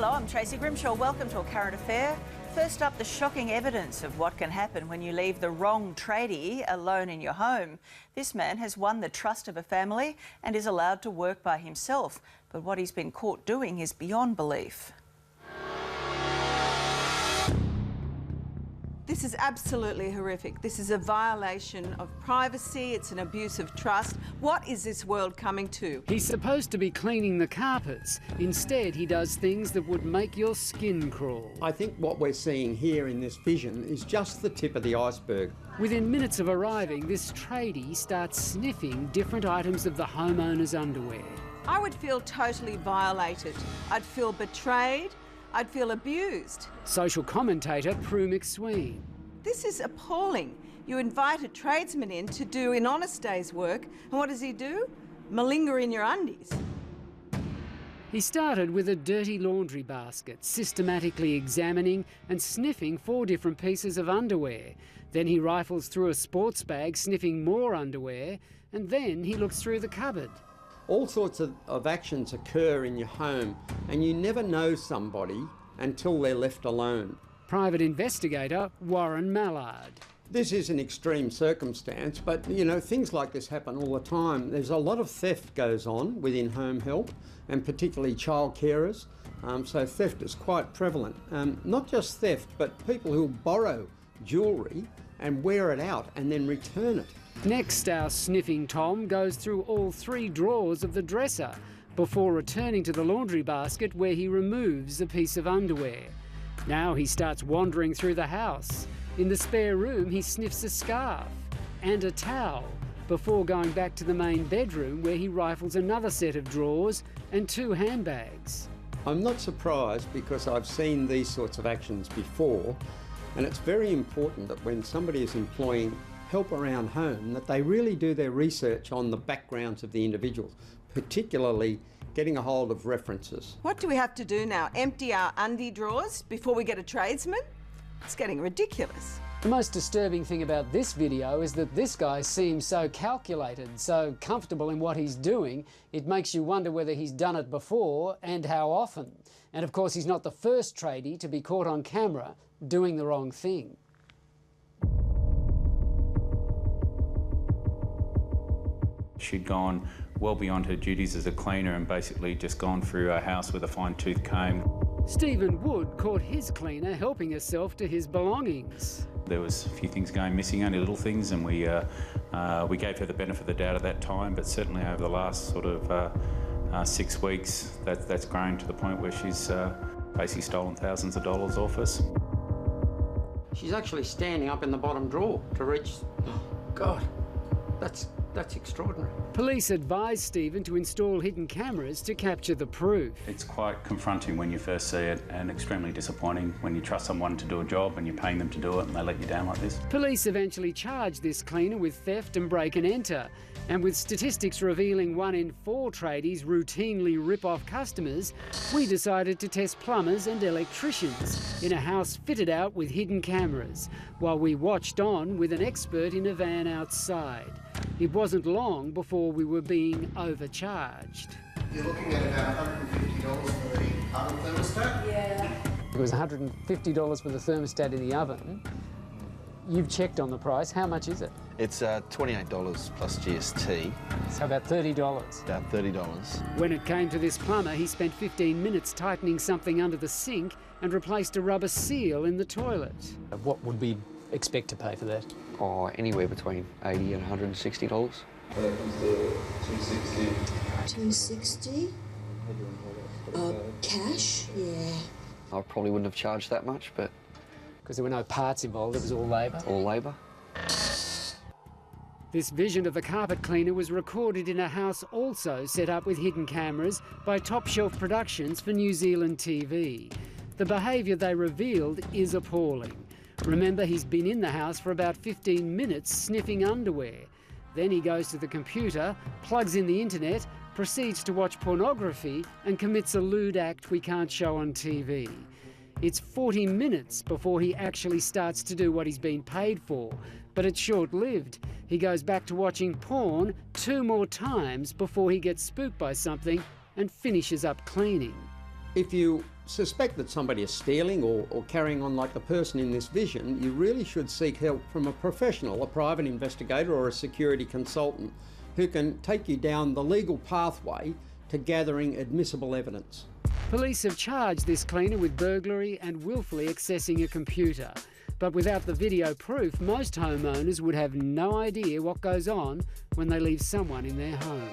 Hello, I'm Tracy Grimshaw. Welcome to A Current Affair. First up, the shocking evidence of what can happen when you leave the wrong tradie alone in your home. This man has won the trust of a family and is allowed to work by himself. But what he's been caught doing is beyond belief. This is absolutely horrific. This is a violation of privacy. It's an abuse of trust. What is this world coming to? He's supposed to be cleaning the carpets. Instead, he does things that would make your skin crawl. I think what we're seeing here in this vision is just the tip of the iceberg. Within minutes of arriving, this tradie starts sniffing different items of the homeowner's underwear. I would feel totally violated. I'd feel betrayed. I'd feel abused. Social commentator Prue McSween. This is appalling. You invite a tradesman in to do an honest day's work, and what does he do? Malinger in your undies. He started with a dirty laundry basket, systematically examining and sniffing 4 different pieces of underwear. Then he rifles through a sports bag, sniffing more underwear, and then he looks through the cupboard. All sorts of actions occur in your home and you never know somebody until they're left alone. Private investigator Warren Mallard. This is an extreme circumstance, but you know, things like this happen all the time. There's a lot of theft goes on within home help and particularly child carers. So theft is quite prevalent. Not just theft, but people who borrow jewellery and wear it out and then return it. Next, our sniffing Tom goes through all 3 drawers of the dresser before returning to the laundry basket where he removes a piece of underwear. Now he starts wandering through the house. In the spare room, he sniffs a scarf and a towel before going back to the main bedroom where he rifles another set of drawers and 2 handbags. I'm not surprised because I've seen these sorts of actions before, and it's very important that when somebody is employing help around home that they really do their research on the backgrounds of the individuals, particularly getting a hold of references. What do we have to do now? Empty our undie drawers before we get a tradesman? It's getting ridiculous. The most disturbing thing about this video is that this guy seems so calculated, so comfortable in what he's doing, it makes you wonder whether he's done it before and how often. And of course, he's not the first tradie to be caught on camera doing the wrong thing. She'd gone well beyond her duties as a cleaner and basically just gone through her house with a fine-tooth comb. Stephen Wood caught his cleaner helping herself to his belongings. There was a few things going missing, only little things, and we gave her the benefit of the doubt at that time, but certainly over the last sort of 6 weeks, that's grown to the point where she's basically stolen thousands of dollars off us. She's actually standing up in the bottom drawer to reach... Oh, God, that's extraordinary. Police advised Stephen to install hidden cameras to capture the proof. It's quite confronting when you first see it and extremely disappointing when you trust someone to do a job and you're paying them to do it and they let you down like this. Police eventually charged this cleaner with theft and break and enter. And with statistics revealing 1 in 4 tradies routinely rip off customers, we decided to test plumbers and electricians in a house fitted out with hidden cameras, while we watched on with an expert in a van outside. It wasn't long before we were being overcharged. You're looking at about $150 for the oven thermostat? Yeah. It was $150 for the thermostat in the oven. You've checked on the price. How much is it? It's $28 plus GST. So about $30. About $30. When it came to this plumber, he spent 15 minutes tightening something under the sink and replaced a rubber seal in the toilet. What would we expect to pay for that? Oh, anywhere between $80 and $160. That comes to $260. $260? Cash? Yeah. I probably wouldn't have charged that much, but... Because there were no parts involved, it was all labour? All labour. This vision of the carpet cleaner was recorded in a house also set up with hidden cameras by Top Shelf Productions for New Zealand TV. The behaviour they revealed is appalling. Remember, he's been in the house for about 15 minutes sniffing underwear. Then he goes to the computer, plugs in the internet, proceeds to watch pornography and commits a lewd act we can't show on TV. It's 40 minutes before he actually starts to do what he's been paid for, but it's short-lived. He goes back to watching porn 2 more times before he gets spooked by something and finishes up cleaning. If you suspect that somebody is stealing or carrying on like the person in this vision, you really should seek help from a professional, a private investigator or a security consultant who can take you down the legal pathway to gathering admissible evidence. Police have charged this cleaner with burglary and willfully accessing a computer. But without the video proof, most homeowners would have no idea what goes on when they leave someone in their home.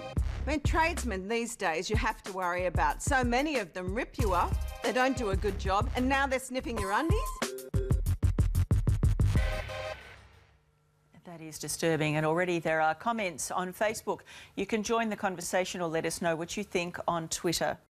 I mean, tradesmen these days you have to worry about. So many of them rip you up, they don't do a good job, and now they're sniffing your undies? That is disturbing, and already there are comments on Facebook. You can join the conversation or let us know what you think on Twitter.